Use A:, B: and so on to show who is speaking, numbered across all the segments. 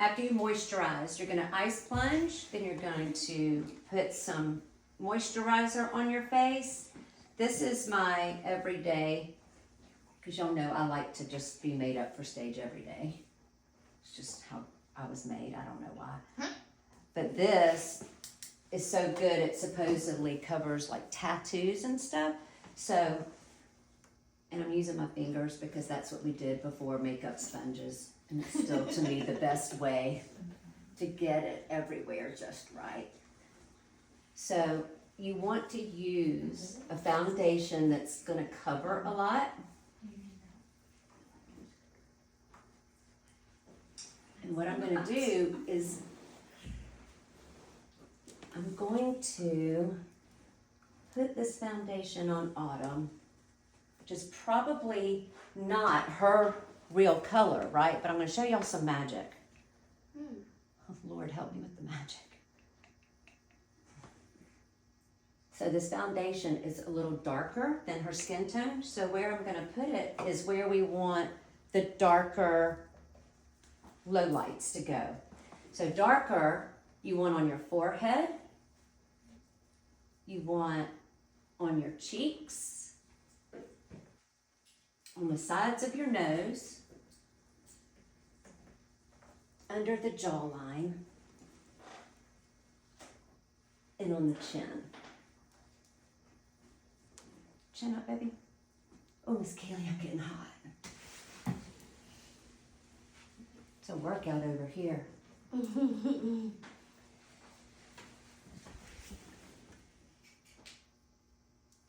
A: after you moisturize, you're gonna ice plunge, then you're going to put some moisturizer on your face. This is my everyday, because y'all know I like to just be made up for stage every day. It's just how I was made, I don't know why. But this is so good, it supposedly covers like tattoos and stuff. So, and I'm using my fingers because that's what we did before makeup sponges. And it's still, to me, the best way to get it everywhere just right. So you want to use a foundation that's gonna cover a lot. And what I'm gonna do is I'm going to put this foundation on Autumn, which is probably not her real color, right? But I'm gonna show y'all some magic. Oh, Lord, help me with the magic. So this foundation is a little darker than her skin tone. So where I'm gonna put it is where we want the darker lowlights to go. So darker, you want on your forehead, you want on your cheeks, on the sides of your nose, under the jawline, and on the chin. Chin up, baby. Oh, Miss Kaylee, I'm getting hot. It's a workout over here.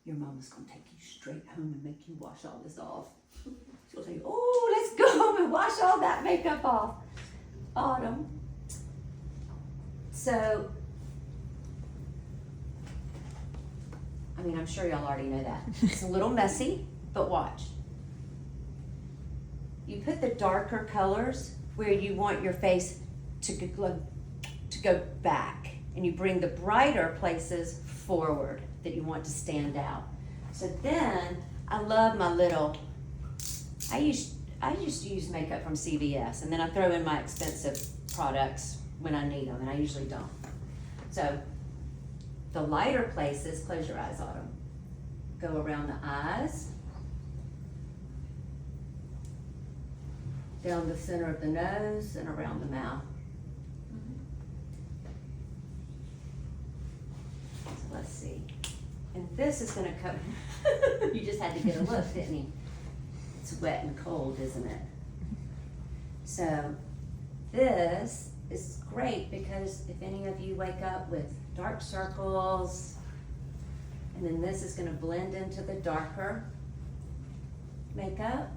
A: Your mama's gonna take you straight home and make you wash all this off. She'll say, oh, let's go home and wash all that makeup off. Autumn. So, I mean, I'm sure y'all already know that. It's a little messy, but watch. You put the darker colors where you want your face to go back, and you bring the brighter places forward that you want to stand out. So then, I love my little, I used to use makeup from CVS, and then I throw in my expensive products when I need them, and I usually don't. So, the lighter places, close your eyes, Autumn, go around the eyes, down the center of the nose, and around the mouth. So let's see. And this is gonna come, you just had to get a look, didn't you? It's wet and cold, isn't it? So this is great because if any of you wake up with dark circles, and then this is gonna blend into the darker makeup.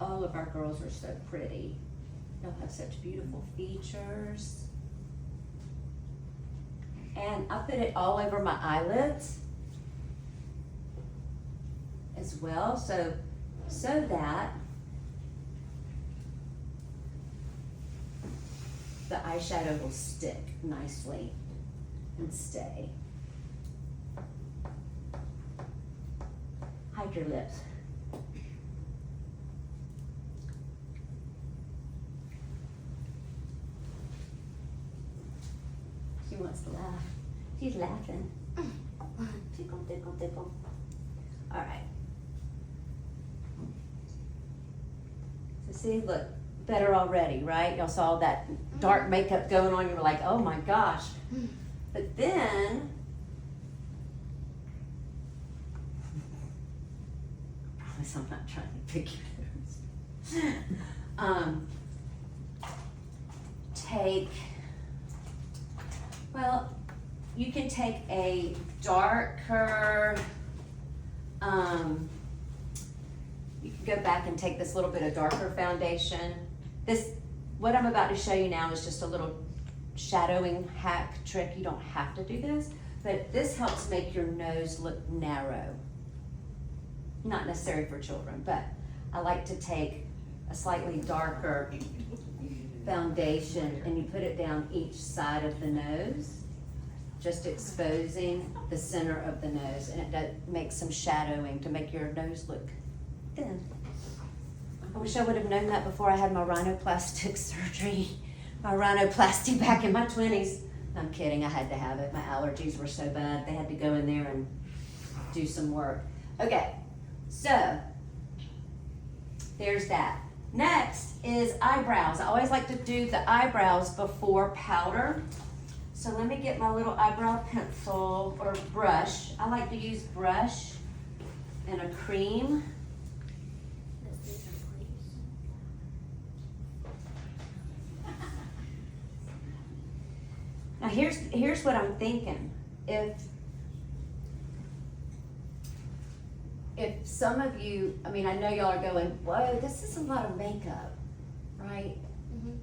A: All of our girls are so pretty. They'll have such beautiful features. And I put it all over my eyelids as well, so that the eyeshadow will stick nicely and stay. Hide your lips. She wants to laugh. She's laughing. Tickle, tickle, tickle. All right. So see, look, better already, right? Y'all saw that dark makeup going on. You were like, oh my gosh. But then, I promise I'm not trying to pick your nose. Well, you can take a darker, you can go back and take this little bit of darker foundation. What I'm about to show you now is just a little shadowing hack trick. You don't have to do this, but this helps make your nose look narrow. Not necessary for children, but I like to take a slightly darker foundation and you put it down each side of the nose, just exposing the center of the nose, and it makes some shadowing to make your nose look thin. I wish I would have known that before I had my rhinoplastic surgery, my rhinoplasty back in my 20s. I'm kidding, I had to have it. My allergies were so bad, they had to go in there and do some work. Okay, so there's that. Next is eyebrows. I always like to do the eyebrows before powder. So let me get my little eyebrow pencil or brush. I like to use brush and a cream. Now here's what I'm thinking. If some of you, I mean, I know y'all are going, whoa, this is a lot of makeup, right?
B: Mhm.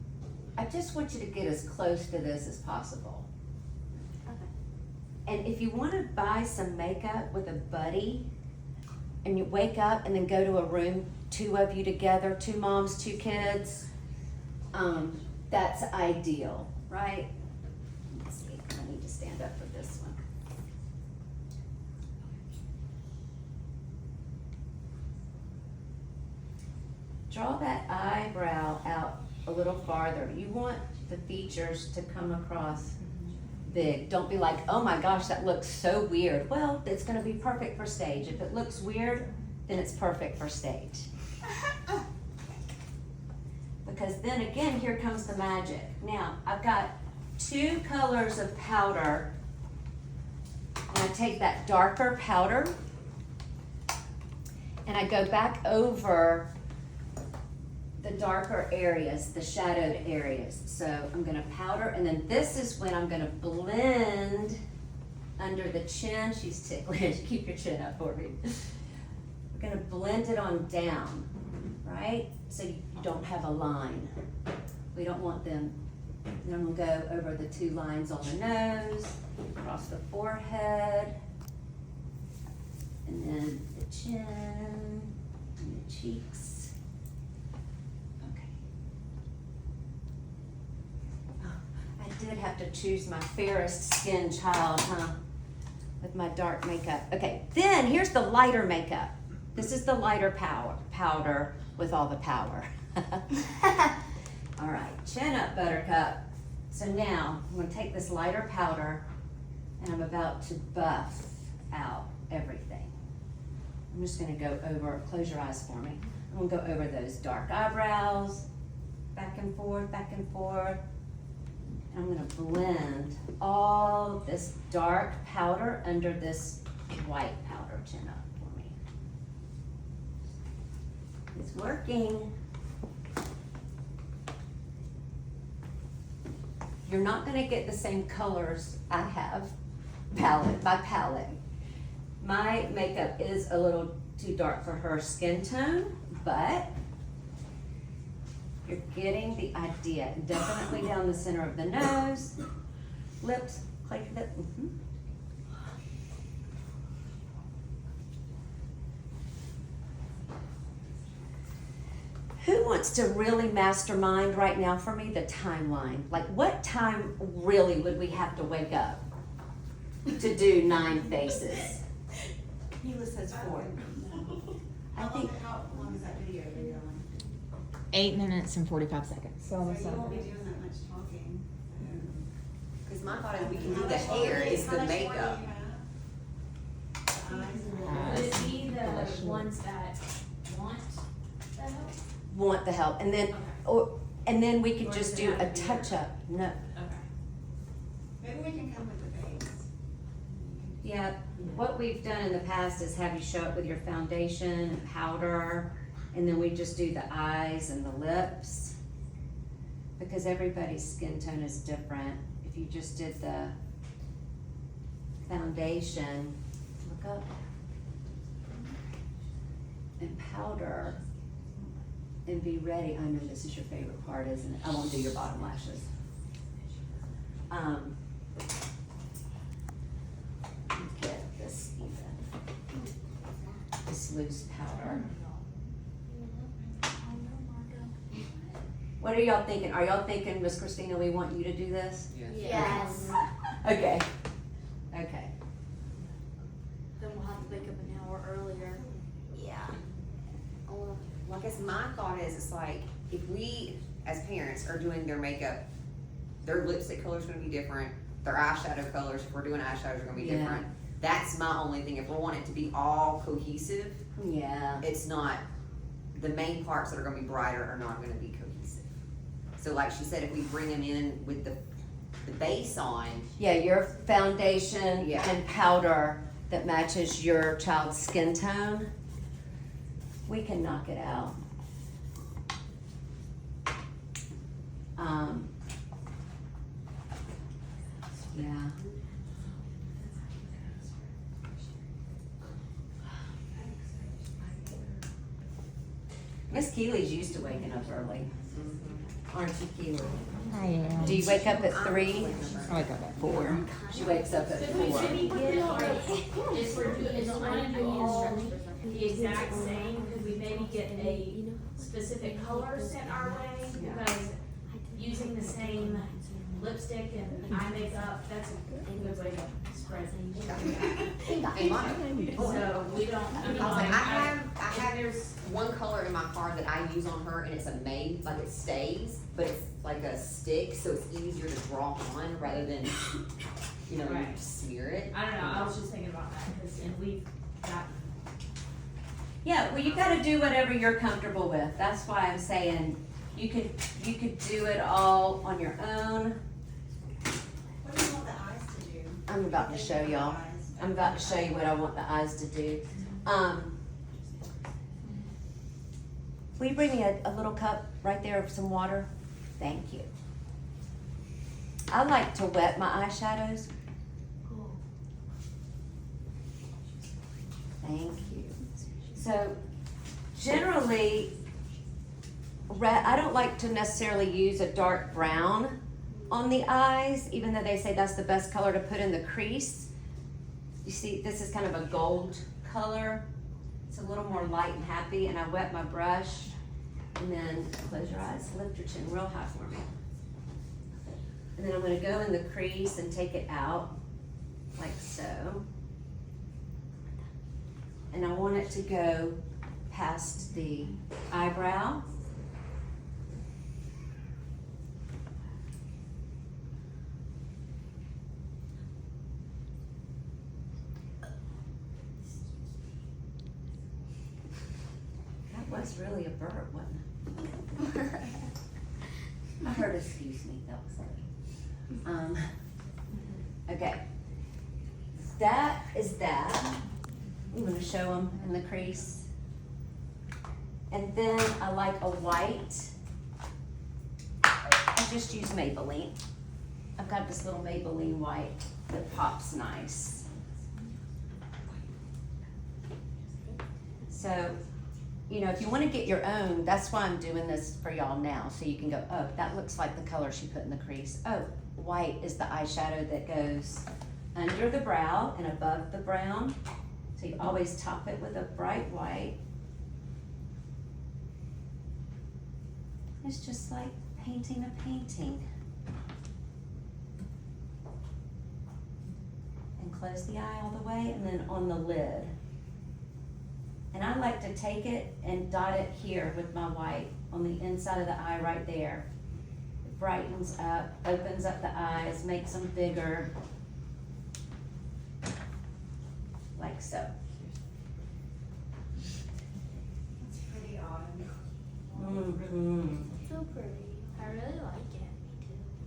A: I just want you to get as close to this as possible. And if you want to buy some makeup with a buddy, and you wake up and then go to a room, 2 of you together, 2 moms, 2 kids, that's ideal, right? Let's see, I need to stand up for this one. Draw that eyebrow out a little farther. You want the features to come across big. Don't be like, oh my gosh, that looks so weird. Well, it's gonna be perfect for stage. If it looks weird, then it's perfect for stage. Because then again, here comes the magic. Now, I've got 2 colors of powder, and I take that darker powder, and I go back over the darker areas, the shadowed areas. So I'm gonna powder, and then this is when I'm gonna blend under the chin. She's ticklish, keep your chin up for me. We're gonna blend it on down, right? So you don't have a line. We don't want them. Then we'll go over the 2 lines on the nose, across the forehead, and then the chin, and the cheeks. I did have to choose my fairest skinned child, huh? With my dark makeup. Okay, then here's the lighter makeup. This is the lighter powder with all the power. All right, chin up, Buttercup. So now I'm gonna take this lighter powder and I'm about to buff out everything. I'm just gonna go over, close your eyes for me. I'm gonna go over those dark eyebrows, back and forth, back and forth. I'm gonna blend all this dark powder under this white powder. Chin up for me. It's working. You're not gonna get the same colors I have by palette. My makeup is a little too dark for her skin tone, but you're getting the idea. Definitely down the center of the nose, lips, like that. Who wants to really mastermind right now for me the timeline? Like, what time really would we have to wake up to do 9 faces? Hila says 4. I think.
C: How long is that video you're on?
B: 8 minutes and 45 seconds. So
C: So
B: almost
C: you won't
B: over.
C: be doing that much talking.
D: Because my thought is we can
C: How
D: do the
C: much more
D: hair,
C: do you-
D: it's
C: how
D: the
C: much more do
D: makeup.
C: you have? The eyes and
B: Uh,
E: Would it be
B: Blush.
E: the ones that want the help?
A: Want the help, and then,
E: Okay.
A: and then we could
E: Or
A: just
E: does it
A: do
E: have
A: a
E: to be
A: touch-up. No,
E: Okay.
C: Maybe we can come with the base.
A: yeah, what we've done in the past is have you show up with your foundation and powder, and then we just do the eyes and the lips. Because everybody's skin tone is different. If you just did the foundation, look up, and powder, and be ready. I know this is your favorite part, isn't it? I won't do your bottom lashes. Get this even. This loose powder. What are y'all thinking? Are y'all thinking, Miss Christina, we want you to do this?
B: Yes.
A: Okay. Okay.
E: Then we'll have to wake up an hour earlier.
B: Yeah.
A: Why
D: I guess my thought is, it's like, if we, as parents, are doing their makeup, their lipstick color's gonna be different, their eyeshadow colors, if we're doing eyeshadows, are gonna be
A: Yeah.
D: different. That's my only thing, if we want it to be all cohesive,
A: Yeah.
D: it's not, the main parts that are gonna be brighter are not gonna be cohesive. So like she said, if we bring them in with the base on,
A: Yeah, your foundation
D: Yeah.
A: and powder that matches your child's skin tone, we can knock it out. Yeah. Miss Keely's used to waking up early, aren't you, Keely?
B: I am.
A: Do you wake up at 3?
B: I wake up at 4.
A: She wakes up at
E: So we
A: 4.
E: maybe get like, if we're doing, if we wanna do all the exact same, could we maybe get a specific color sent our way? Because using the same lipstick and eye makeup, that's a good way to spread.
D: and mono.
E: So we don't,
D: I was like, I have there's one color in my card that I use on her, and it's a matte, like it stays, but it's like a stick, so it's easier to draw on rather than, you know, you
E: Right.
D: smear it.
E: I don't know, I was just thinking about that, cause and we've got,
A: Yeah, well, you gotta do whatever you're comfortable with. That's why I'm saying you could do it all on your own.
C: What do you want the eyes to do?
A: I'm about to show y'all. I'm about to show you what I want the eyes to do. Will you bring me a little cup right there of some water? Thank you. I like to wet my eyeshadows. Thank you. So generally, I don't like to necessarily use a dark brown on the eyes, even though they say that's the best color to put in the crease. You see, this is kind of a gold color. It's a little more light and happy, and I wet my brush, and then close your eyes, lift your chin real high for me. And then I'm gonna go in the crease and take it out, like so. And I want it to go past the eyebrow. That was really a burp, wasn't it? I heard excuse me, that was it. Okay. That is that. I'm gonna show them in the crease. And then I like a white. I just use Maybelline. I've got this little Maybelline white that pops nice. So, you know, if you wanna get your own, that's why I'm doing this for y'all now, so you can go, oh, that looks like the color she put in the crease. Oh, white is the eyeshadow that goes under the brow and above the brown. So you always top it with a bright white. It's just like painting a painting. And close the eye all the way, and then on the lid. And I like to take it and dot it here with my white on the inside of the eye right there. It brightens up, opens up the eyes, makes them bigger. Like so.
C: It's pretty autumn.
A: Mm-hmm.
F: So pretty. I really like it. Me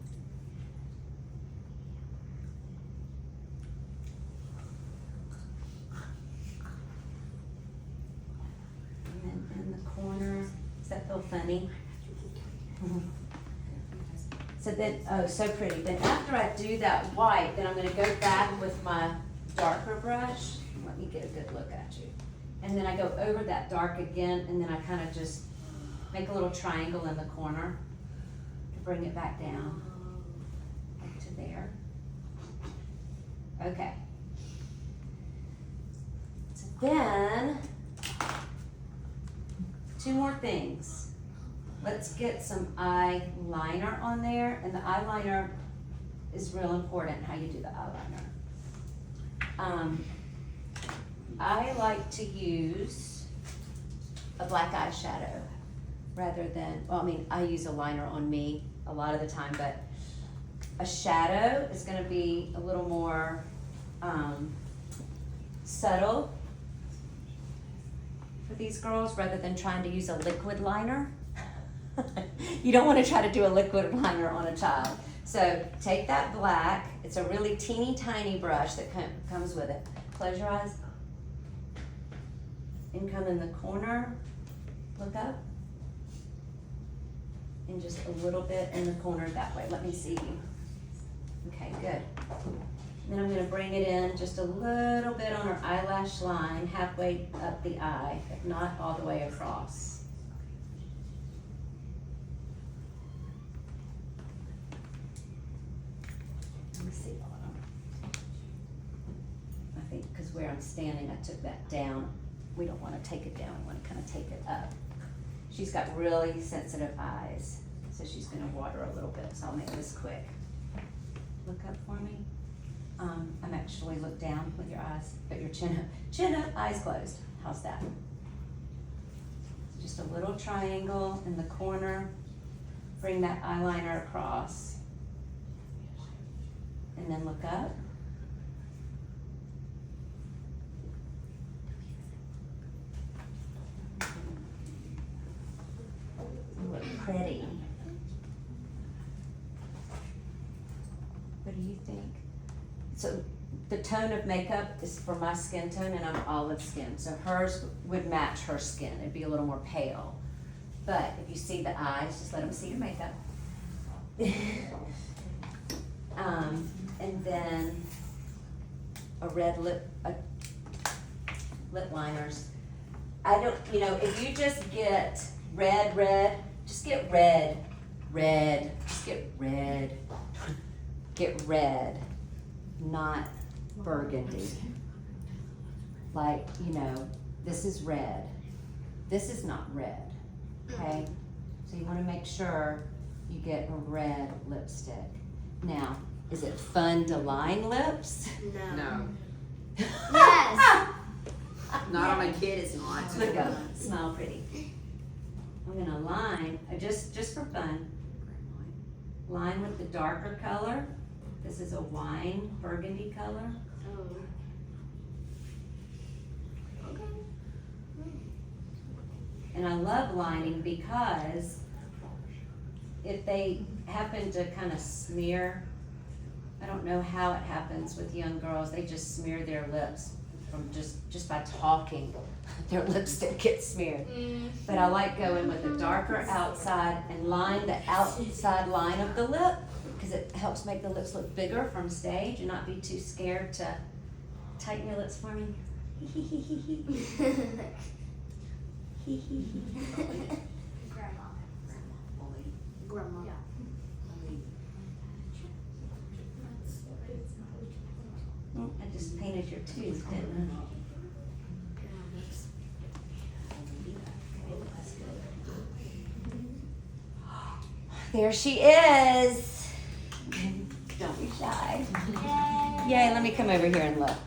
F: too.
A: And then in the corner, does that feel funny? So then, oh, so pretty. Then after I do that white, then I'm gonna go back with my darker brush. Let me get a good look at you. And then I go over that dark again, and then I kind of just make a little triangle in the corner to bring it back down up to there. Okay. So then, two more things. Let's get some eyeliner on there, and the eyeliner is real important, how you do the eyeliner. I like to use a black eyeshadow rather than, well, I mean, I use a liner on me a lot of the time, but a shadow is gonna be a little more subtle for these girls rather than trying to use a liquid liner. You don't want to try to do a liquid liner on a child. So take that black, it's a really teeny tiny brush that comes with it. Close your eyes. And come in the corner, look up. And just a little bit in the corner that way. Let me see you. Okay, good. Then I'm gonna bring it in just a little bit on her eyelash line, halfway up the eye, but not all the way across. Let me see, I think because where I'm standing, I took that down. We don't wanna take it down, we wanna kinda take it up. She's got really sensitive eyes, so she's gonna water a little bit, so I'll make this quick. Look up for me. I'm actually look down with your eyes, put your chin up, eyes closed. How's that? Just a little triangle in the corner. Bring that eyeliner across. And then look up. You look pretty. What do you think? So the tone of makeup is for my skin tone, and I'm olive skin, so hers would match her skin. It'd be a little more pale. But if you see the eyes, just let them see your makeup. And then a red lip liners. I don't, if you just get red, just get red, just get red. Get red, not burgundy. Like, this is red. This is not red, okay? So you wanna make sure you get a red lipstick. Now, is it fun to line lips?
D: No,
F: Yes.
D: not on a kid, it's not.
A: Look up, smile pretty. I'm gonna line, just for fun, line with the darker color. This is a wine burgundy color.
F: Oh. Okay.
A: And I love lining because if they happen to kind of smear, I don't know how it happens with young girls, they just smear their lips from just by talking, their lipstick gets smeared. But I like going with the darker outside and line the outside line of the lip, because it helps make the lips look bigger from stage and not be too scared to tighten your lips for me.
F: Grandma. Grandma. Yeah.
A: I just painted your tooth, didn't I? There she is. Don't be shy. Yay, let me come over here and look.